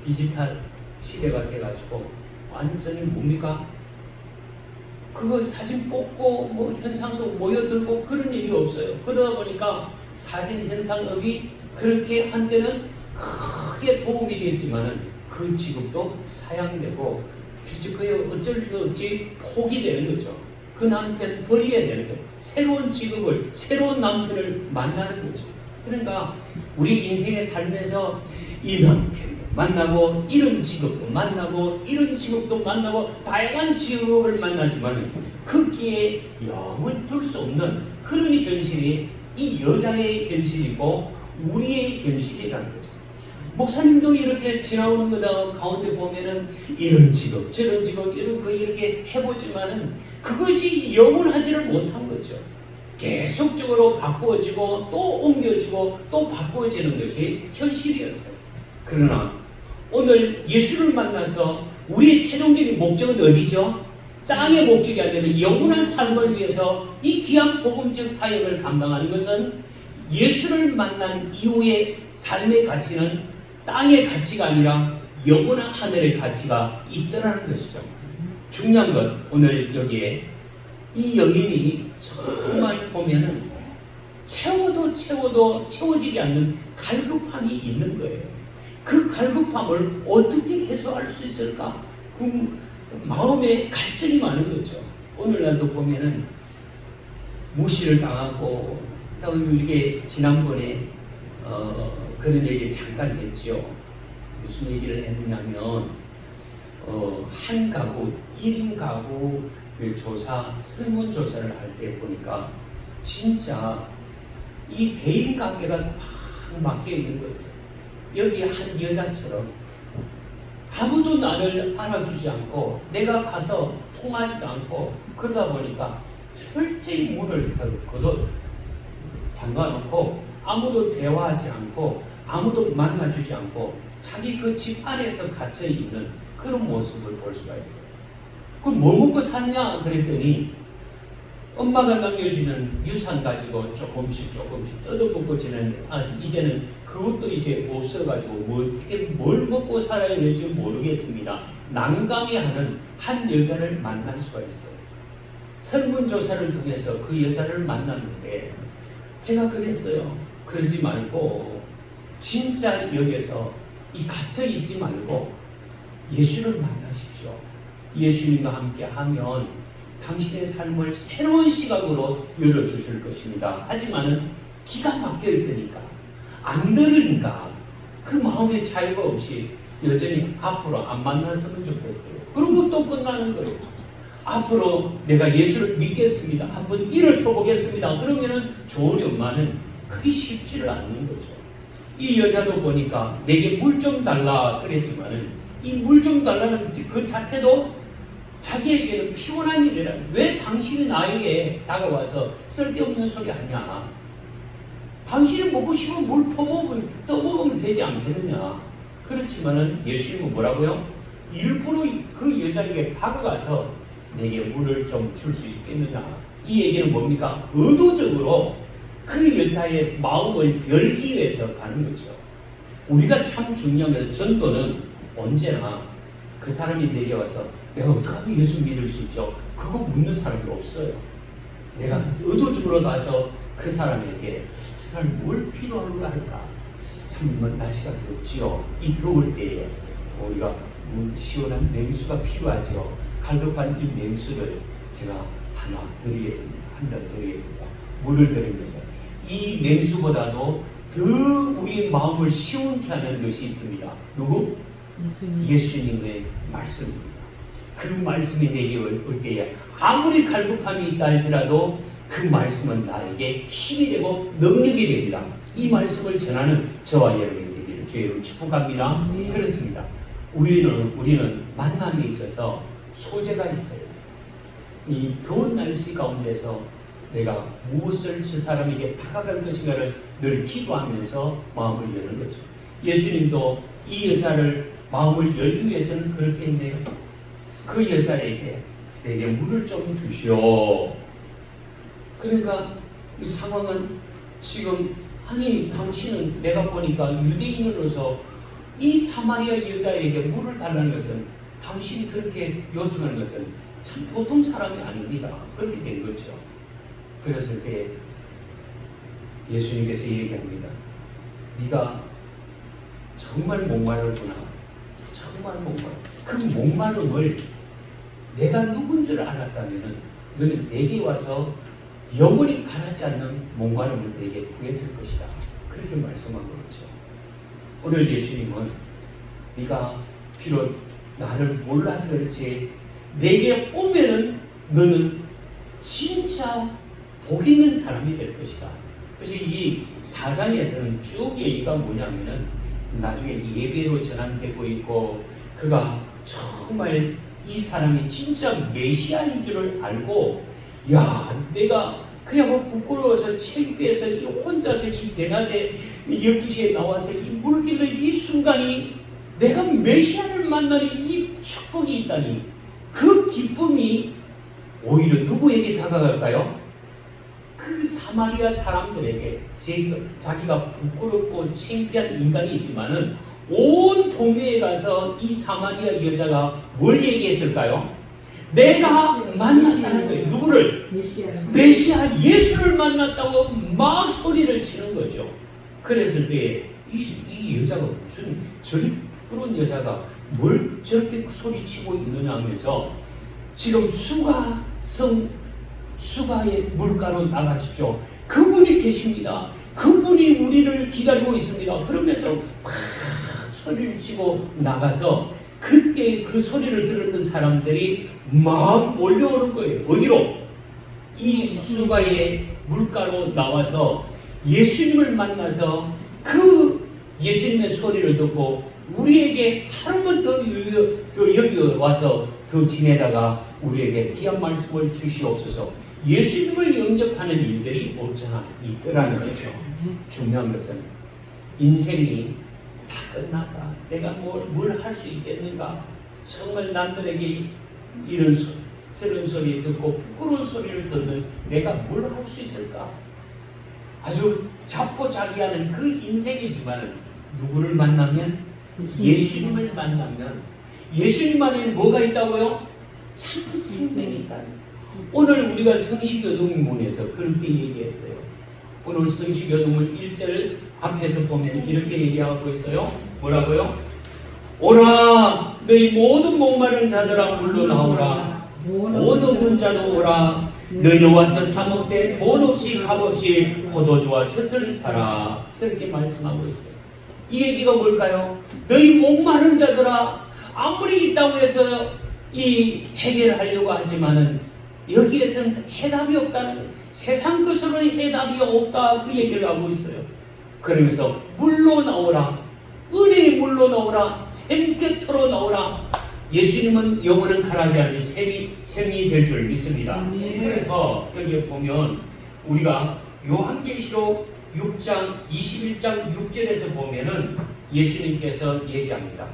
디지털 시대가 돼가지고 완전히 뭡니까? 그거 사진 뽑고 뭐 현상 속 모여들고 그런 일이 없어요. 그러다 보니까 사진 현상업이 그렇게 한때는 크게 도움이 됐지만은 그 직업도 사양되고 그게 어쩔 수 없이 포기되는 거죠. 그 남편 버려야 되는 거예요. 새로운 직업을, 새로운 남편을 만나는 거죠. 그러니까 우리 인생의 삶에서 이 남편도 만나고 이런 직업도 만나고 이런 직업도 만나고 다양한 직업을 만나지만 거기에 영을 둘 수 없는 그런 현실이 이 여자의 현실이고 우리의 현실이라는 거죠. 목사님도 이렇게 지나오는 거다 가운데 보면은 이런 직업 저런 직업 이런 거 이렇게 해보지만은 그것이 영원하지를 못한 거죠. 계속적으로 바꾸어지고 또 옮겨지고 또 바꾸어지는 것이 현실이었어요. 그러나 오늘 예수를 만나서 우리의 최종적인 목적은 어디죠? 땅의 목적이 아니라 영원한 삶을 위해서 이 귀한 복음적 사역을 감당하는 것은 예수를 만난 이후의 삶의 가치는 땅의 가치가 아니라 영원한 하늘의 가치가 있더라는 것이죠. 중요한 건 오늘 여기에 이 여인이 정말 보면은 채워도 채워지지 않는 갈급함이 있는 거예요. 그 갈급함을 어떻게 해소할 수 있을까? 그 마음에 갈증이 많은 거죠. 오늘날도 보면은 무시를 당하고 또 이게 지난번에 그런 얘기를 잠깐 했죠. 무슨 얘기를 했느냐면 한 가구 1인 가구 설문조사를 할 때 보니까 진짜 이 대인 관계가 막 막혀 있는 거죠. 여기 한 여자처럼 아무도 나를 알아주지 않고 내가 가서 통하지도 않고 그러다 보니까 철저히 문을 걷어 잠가놓고 아무도 대화하지 않고 아무도 만나주지 않고 자기 그 집 안에서 갇혀 있는 그런 모습을 볼 수가 있어요. 그럼 뭐 먹고 사냐 그랬더니 엄마가 남겨주는 유산 가지고 조금씩 뜯어먹고 지내는데 아직 이제는 그것도 이제 없어가지고 뭘 먹고 살아야 될지 모르겠습니다. 난감해하는 한 여자를 만날 수가 있어요. 설문조사를 통해서 그 여자를 만났는데 제가 그랬어요. 그러지 말고 진짜 여기서 이 갇혀 있지 말고 예수를 만나십시오. 예수님과 함께 하면 당신의 삶을 새로운 시각으로 열어주실 것입니다. 하지만은 기가 막혀 있으니까 안 들으니까 그 마음의 자유가 없이 여전히 앞으로 안 만났으면 좋겠어요. 그리고 또 끝나는 거예요. 앞으로 내가 예수를 믿겠습니다. 한번 일어서 보겠습니다. 그러면은 좋은 엄마는 그게 쉽지를 않는 거죠. 이 여자도 보니까 내게 물 좀 달라 그랬지만은 이 물 좀 달라는 그 자체도 자기에게는 피곤한 일이라. 왜 당신이 나에게 다가와서 쓸데없는 소리 하냐? 당신이 먹고 싶으면 물 떠먹으면 되지 않겠느냐? 그렇지만은 예수님은 뭐라고요? 일부러 그 여자에게 다가가서 내게 물을 좀 줄 수 있겠느냐? 이 얘기는 뭡니까? 의도적으로 그 여자의 마음을 열기 위해서 가는 거죠. 우리가 참 중요한 것은 전도는 언제나 그 사람이 내게 와서 내가 어떻게 하면 예수 믿을 수 있죠? 그거 묻는 사람이 없어요. 내가 의도적으로 가서 그 사람에게 저 사람이 뭘 필요로 할까? 참 날씨가 덥지요. 이 더울 때에 우리가 시원한 냉수가 필요하죠. 갈급한 이 냉수를 제가 하나 드리겠습니다. 한 잔 드리겠습니다. 물을 드리면서 이 냉수보다도 더 우리의 마음을 시원케 하는 것이 있습니다. 누구? 예수님의 말씀입니다. 그 말씀이 내게 올 때에 아무리 갈급함이 있다 할지라도 그 말씀은 나에게 힘이 되고 능력이 됩니다. 이 말씀을 전하는 저와 여러분이 되기를 주의 이름으로 축복합니다. 그렇습니다. 우리는 만남에 있어서 소재가 있어요. 이 더운 날씨 가운데서 내가 무엇을 저 사람에게 다가갈 것인가를 늘 기도하면서 마음을 여는 거죠. 예수님도 이 여자를 마음을 열기 위해서는 그렇게 했네요. 그 여자에게 내게 물을 좀 주시오. 그러니까 이 상황은 지금 아니 당신은 내가 보니까 유대인으로서 이 사마리아 여자에게 물을 달라는 것은 당신이 그렇게 요청하는 것은 참 보통 사람이 아닙니다. 그렇게 된 거죠. 그랬을 때 예수님께서 얘기합니다. 네가 정말 목마르구나. 정말 목마르. 그 목마름을 내가 누군 줄 알았다면 너는 내게 와서 영원히 가라지 않는 목마름을 내게 구했을 것이다. 그렇게 말씀한 거죠. 오늘 예수님은 네가 비록 나를 몰라서 그렇지 내게 오면은 너는 진짜 복 있는 사람이 될 것이다. 그래서 이 4장에서는 쭉 얘기가 뭐냐면은 나중에 예배로 전환되고 있고 그가 정말 이 사람이 진짜 메시아인 줄을 알고 야 내가 그냥 뭐 부끄러워서 창피해서 이 혼자서 이 대낮에 12시에 나와서 이 물길을 이 순간이 내가 메시아를 만나니 이 축복이 있다니 그 기쁨이 오히려 누구에게 다가갈까요? 그 사마리아 사람들에게 자기가 부끄럽고 창피한 인간이지만은 온 동네에 가서 이 사마리아 여자가 뭘 얘기했을까요? 내가 만났다는 거예요. 누구를? 메시아 예수를 만났다고 막 소리를 치는 거죠. 그랬을 때 이 여자가 무슨 저리 부끄러운 여자가 뭘 저렇게 소리치고 있느냐 하면서 지금 수가의 물가로 나가십시오. 그분이 계십니다. 그분이 우리를 기다리고 있습니다. 그러면서 막 소리를 치고 나가서 그때 그 소리를 들었던 사람들이 막 몰려오는 거예요. 어디로? 이 수가의 물가로 나와서 예수님을 만나서 그 예수님의 소리를 듣고 우리에게 하루만 더 여기 와서 더 지내다가 우리에게 귀한 말씀을 주시옵소서. 예수님을 영접하는 일들이 없잖아 있더라는 거죠. 중요한 것은 인생이 다 끝났다. 내가 뭘 할 수 있겠는가? 정말 남들에게 이런 저런 소리 듣고 부끄러운 소리를 듣는 내가 뭘 할 수 있을까? 아주 자포자기하는 그 인생이지만 누구를 만나면 예수님을 만나면 예수님 안에 뭐가 있다고요? 참 생명이 있다. 오늘 우리가 성식여동문에서 그렇게 얘기했어요. 오늘 성식여동문 1절 앞에서 보면 이렇게 얘기하고 있어요. 뭐라고요? 오라 너희 모든 목마른 자들아 물로 나오라. 모든 문자도 오라. 너희는 와서 사 먹되 돈 없이 값 없이 포도주와 젖을 사라. 그렇게 말씀하고 있어요. 이 얘기가 뭘까요? 너희 목마른 자들아 아무리 있다고 해서 이 해결하려고 하지만은 여기에서는 해답이 없다는 세상 것으로는 해답이 없다 그 얘기를 하고 있어요. 그러면서 물로 나오라. 은혜의 물로 나오라. 샘곁으로 나오라. 예수님은 영원한 가라지 않는 샘이 될 줄 믿습니다. 아멘. 그래서 여기에 보면 우리가 요한계시록 6장 21장 6절에서 보면은 예수님께서 얘기합니다.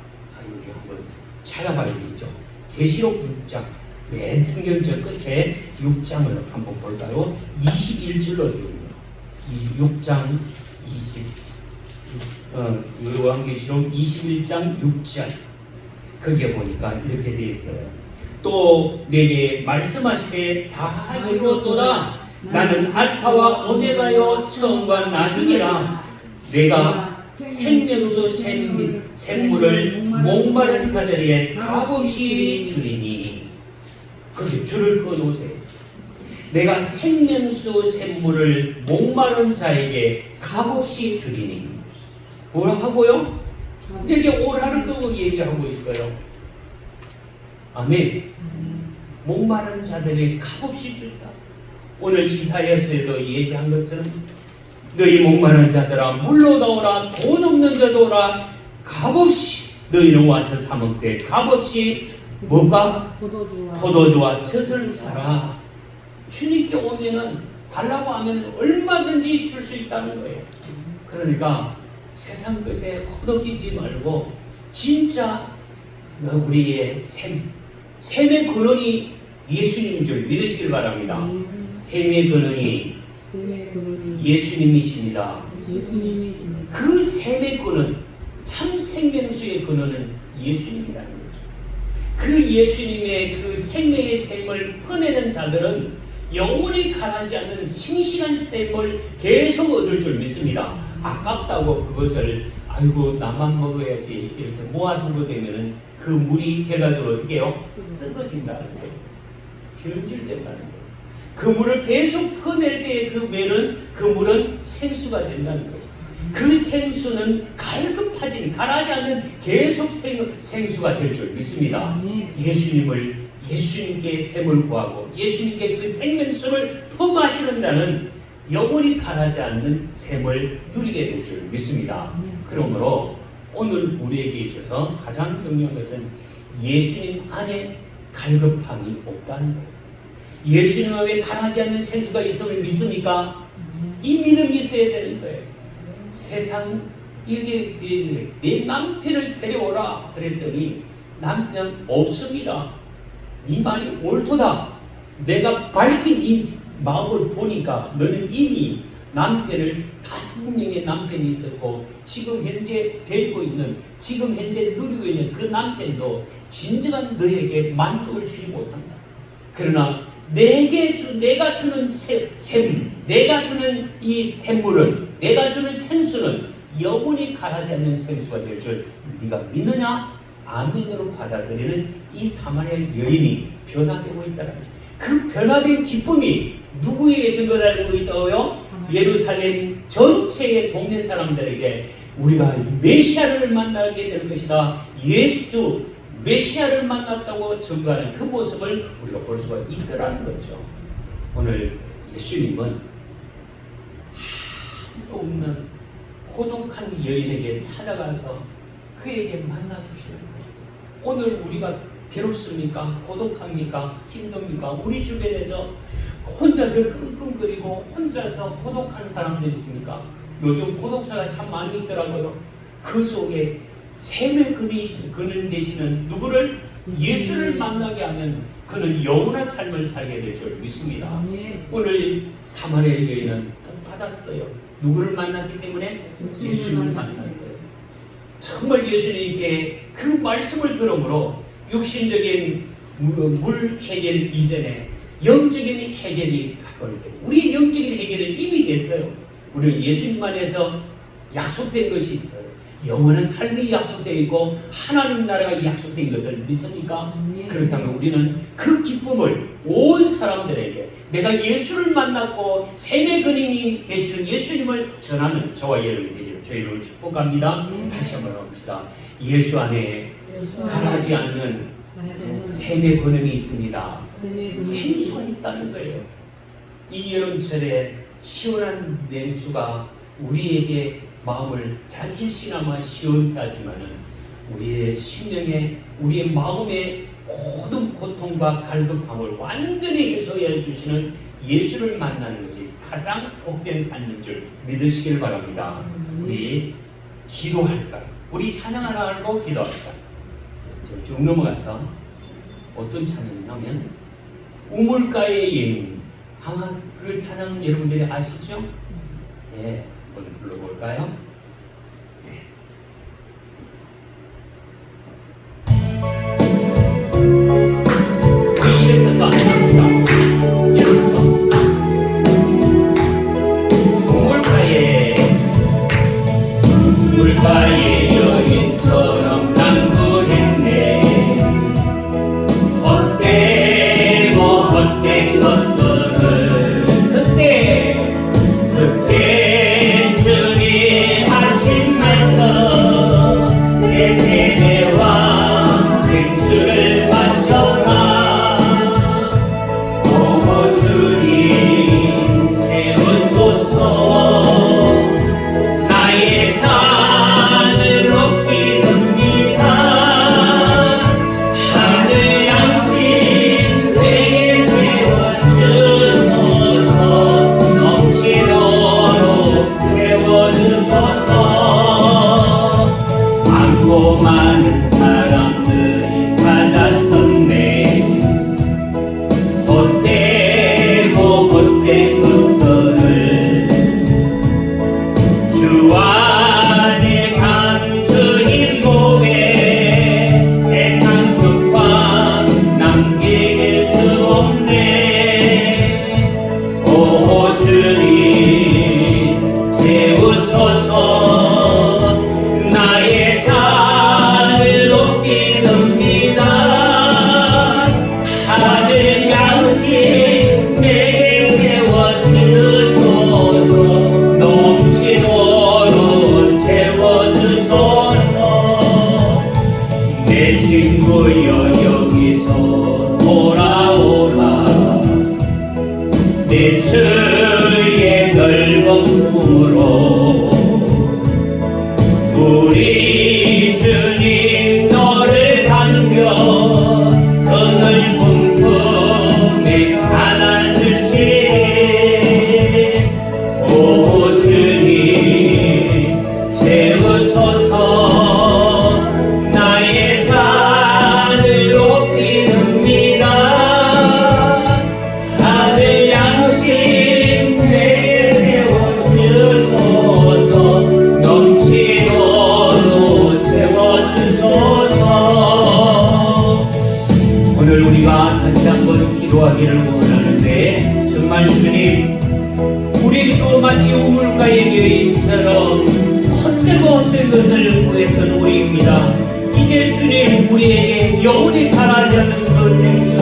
여기 한번 찾아봐야 되겠죠. 계시록 6장 맨 성경절 끝에 6장을 한번 볼까요? 21절로 줍니다. 6장 요한계시록 21장 6절 거기에 보니까 이렇게 되어 있어요. 또 내게 말씀하시되 다 이루었도다. 나는 알파와 오메가요 처음과 나중이라. 내가 생명수 샘물을 목마른 자들에게 값없이 주리니. 그렇게 줄을 그어놓으세요. 내가 생명수 샘물을 목마른 자에게 값없이 주리니. 뭐라 하고요? 내게 오라는 거 얘기하고 있어요. 아멘. 목마른 자들에게 값없이 준다. 오늘 이사야서에도 얘기한 것처럼 너희 목마른 자들아 물로 오라. 돈 없는 자도 오라. 값없이 너희는 와서 사 먹되 값없이 뭐가? 포도주와 젖을 사라. 주님께 오면은 달라고 하면 얼마든지 줄 수 있다는 거예요. 그러니까 세상 것에 허덕이지 말고 진짜 우리의 샘의 근원이 예수님인 줄 믿으시길 바랍니다. 샘의 근원이 예수님이십니다. 그 샘의 근원, 참 생명수의 근원은 예수님이라는 거죠. 그 예수님의 그 생명의 샘을 퍼내는 자들은 영원히 가라지 않는 싱싱한 샘을 계속 얻을 줄 믿습니다. 아깝다고 그것을 아이고 나만 먹어야지 이렇게 모아두고 되면은 그 물이 돼가지고 어떻게 해요? 썩어진다는 거예요. 변질된다는 거예요. 그 물을 계속 퍼낼 때의 그 물은 생수가 된다는 거예요. 그 생수는 가라지 않는 계속 생수가 될 줄 믿습니다. 예수님께 샘을 구하고 예수님께 그 생명수를 퍼마시는 자는 영원히 가라지 않는 샘을 누리게 될 줄 믿습니다. 그러므로 오늘 우리에게 있어서 가장 중요한 것은 예수님 안에 갈급함이 없다는 거예요. 예수님 안에 가라지 않는 생수가 있음을 믿습니까? 이 믿음이 있어야 되는 거예요. 세상 이게 내 남편을 데려오라 그랬더니 남편 없습니다. 네 말이 옳도다. 내가 밝힌 이 마음을 보니까 너는 이미 남편을 5명의 남편이 있었고 지금 현재 지금 현재 누리고 있는 그 남편도 진정한 너에게 만족을 주지 못한다. 그러나 내가 주는 내가 주는 이 샘물은, 내가 주는 생수는 영원히 가라지 않는 생수가 될 줄 네가 믿느냐? 아멘으로 받아들이는 이 사마리아 여인이 변화되고 있다는 거죠. 그 변화된 기쁨이 누구에게 증거되고 있다고요? 예루살렘 전체의 동네 사람들에게 우리가 메시아를 만나게 되는 것이다. 예수 메시아를 만났다고 증거하는 그 모습을 우리가 볼 수가 있더라는 거죠. 오늘 예수님은 아무도 없는 고독한 여인에게 찾아가서 그에게 만나주시는 거예요. 오늘 우리가 괴롭습니까? 고독합니까? 힘듭니까? 우리 주변에서 혼자서 끙끙거리고 혼자서 고독한 사람들이 있습니까? 요즘 고독사가 참 많이 있더라고요. 그 속에 샘의 근원 되시는 누구를? 예수를 만나게 하면 그는 영원한 삶을 살게 될 줄 믿습니다. 오늘 사마리아 여인은 복 받았어요. 누구를 만났기 때문에? 예수님을 만났어요. 정말 예수님께 그 말씀을 들음으로 육신적인 물 해결 이전에 영적인 해결이 다가올 때 우리의 영적인 해결은 이미 됐어요. 우리는 예수님 안에서 약속된 것이 있어요. 영원한 삶이 약속되어 있고 하나님 나라가 약속된 것을 믿습니까? 그렇다면 우리는 그 기쁨을 온 사람들에게 내가 예수를 만났고 샘의 근원이 되시는 예수님을 전하는 저와 여러분이 되기를 주의 이름으로 축복합니다. 다시 한번 해봅시다. 예수 안에 가라지 않는 샘의 근원이 있습니다. 생수가 있다는 거예요. 이 여름철에 시원한 냉수가 우리에게 마음을 잘 일시나마 시원케 하지만은 우리의 심령에, 우리의 마음의 모든 고통과 갈급함을 완전히 해소해 주시는 예수를 만나는 것이 가장 복된 삶인 줄 믿으시길 바랍니다. 우리 기도할까? 우리 찬양하라 알고 기도할까? 쭉 넘어가서 어떤 찬양이냐면 우물가의 여인. 아마 그 찬양 여러분들이 아시죠? 네, 한번 불러볼까요? 이래서서 안 합니다. 이래서 우물가의 여인처럼 난구했네. 헛되고 헛된 것들을 그때 주님 하신 말씀 내 세대와 생수를 마셔라. 오 주님 채우소서. 나의 잔을 높이 듭니다. 하늘 양식 내게 채워주소서. 넘치도록 채워주소서. 많고 많은 사람들이 찾았었네. 헛되고 헛된 것들을 주 안에 감추인 몸에 세상 급과 남길 수 없네. 오 주님 채우소서. 나의 잔을 높이 듭니다. 하늘 양식 내게 채워주소서. 넘치도록 채워주소서. 내 친구여 여기서 돌아오라. 내 주의 넓은 품으로. 우리 주님 너를 반겨 그 넓은 품에 안아주시네. 오 주님 채우소서. 나의 잔을 높이 듭니다. 하늘 양식 내게 채워주소서. 넘치도록 채워주소서. 오늘 우리가 다시 한번 기도하기를 원하는데 정말 주님 우리도 마치 우물가의 여인처럼 헛되고 헛된 것을 구했던 우리입니다. 이제 주님 우리에게 영원히 가라지 않는 그 생수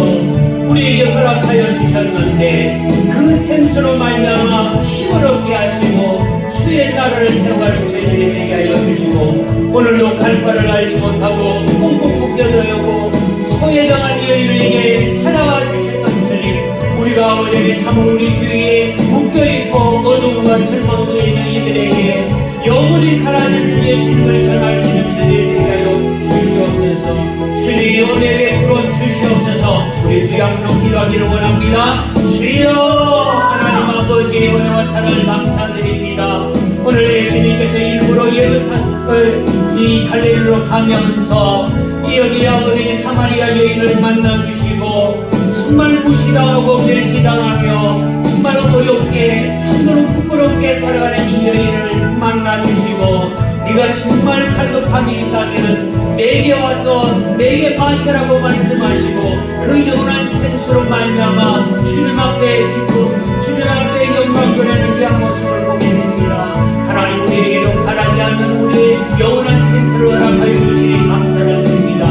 우리에게 허락하여 주셨는데 그 생수로 말미암아 힘을 얻게 하시고 주의 나라를 세워가는 저희들이 되게 하여 주시고 오늘도 갈 바를 알지 못하고 꽁꽁 묶여놓고 소외당한 여인에게 찾아와 주셨던 주님 우리가 아버지의 참으로 우리 주위에 묶여있고 어둠과 절망 속에 있는 이들에게 영원히 가라앉는 예수님을 전할 수 있는 저희들이 되게 하여 주시옵소서. 주님 은혜 베풀어 주시옵소서. 우리 주 양성 기도하기를 원합니다. 주여 하나님 아버지 은혜와 사랑을 감사드립니다. 오늘 예수님께서 일부러 이 갈릴리로 가면서 이 여기 아버지 사마리아 여인을 만나주시고 정말 무시당하고 멸시당하며 정말 어렵게 참으로 부끄럽게 살아가는 이 여인을 만나주시고 네가 정말 갈급함이 있다면 내게 와서 내게 마시라고 말씀하시고 그 영원한 생수로 말미암아 주님 앞에 기쁨 주님 앞에 영광 드리는 귀한 모습을 보게 됩니다. 하나님 우리에게도 가라지 않는 우리의 영원한 생수를 허락하여 주시니 감사를 드립니다.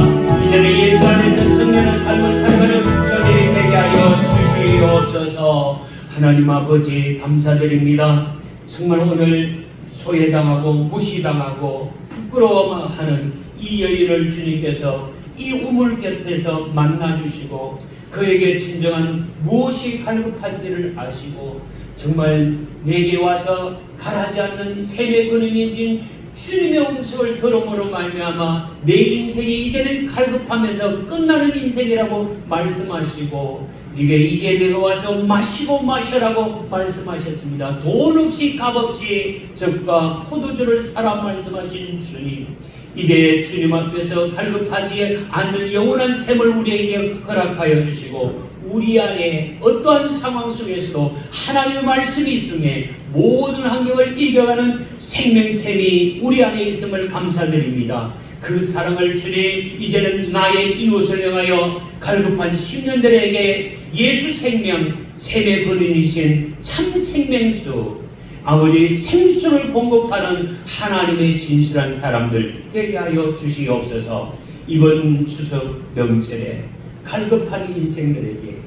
이제는 예수 안에서 승리하는 삶을 살아가는 저들이 되게 하여 주시옵소서. 하나님 아버지 감사드립니다. 정말 오늘 소외당하고 무시당하고 부끄러워하는 이 여인을 주님께서 이 우물 곁에서 만나주시고 그에게 진정한 무엇이 갈급한지를 아시고 정말 내게 와서 가라지 않는 샘의 근원이신 주님의 음성을 들음으로 말미암아 내 인생이 이제는 갈급하면서 끝나는 인생이라고 말씀하시고, 네가 이제 내가 와서 마시고 마셔라고 말씀하셨습니다. 돈 없이 값 없이 젖과 포도주를 사라 말씀하신 주님, 이제 주님 앞에서 갈급하지 않는 영원한 샘을 우리에게 허락하여 주시고, 우리 안에 어떠한 상황 속에서도 하나님의 말씀이 있음에 모든 환경을 이겨가는 생명샘이 우리 안에 있음을 감사드립니다. 그 사랑을 주님, 이제는 나의 이웃을 향하여 갈급한 심령들에게 예수 생명, 샘의 근원이신 참 생명수, 아버지 생수를 공급하는 하나님의 신실한 사람들 되게 하여 주시옵소서. 이번 추석 명절에 갈급한 인생들에게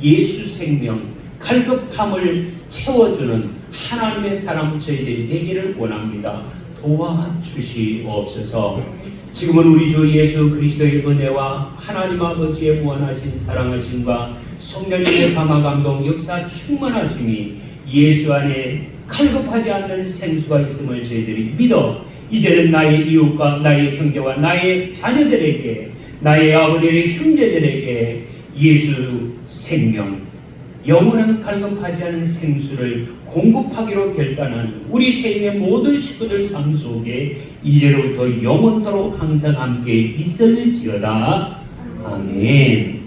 예수 생명, 갈급함을 채워주는 하나님의 사람 저희들이 되기를 원합니다. 도와주시옵소서. 지금은 우리 주 예수 그리스도의 은혜와 하나님 아버지의 무한하신 사랑하심과 성령님의 감화 감동 역사 충만하심이 예수 안에 갈급하지 않는 생수가 있음을 저희들이 믿어 이제는 나의 이웃과 나의 형제와 나의 자녀들에게, 나의 아버지의 형제들에게 예수 생명, 영원한 갈급하지 않은 생수를 공급하기로 결단한 우리 세임의 모든 식구들 삶 속에 이제로부터 영원토록 항상 함께 있을지어다. 아멘.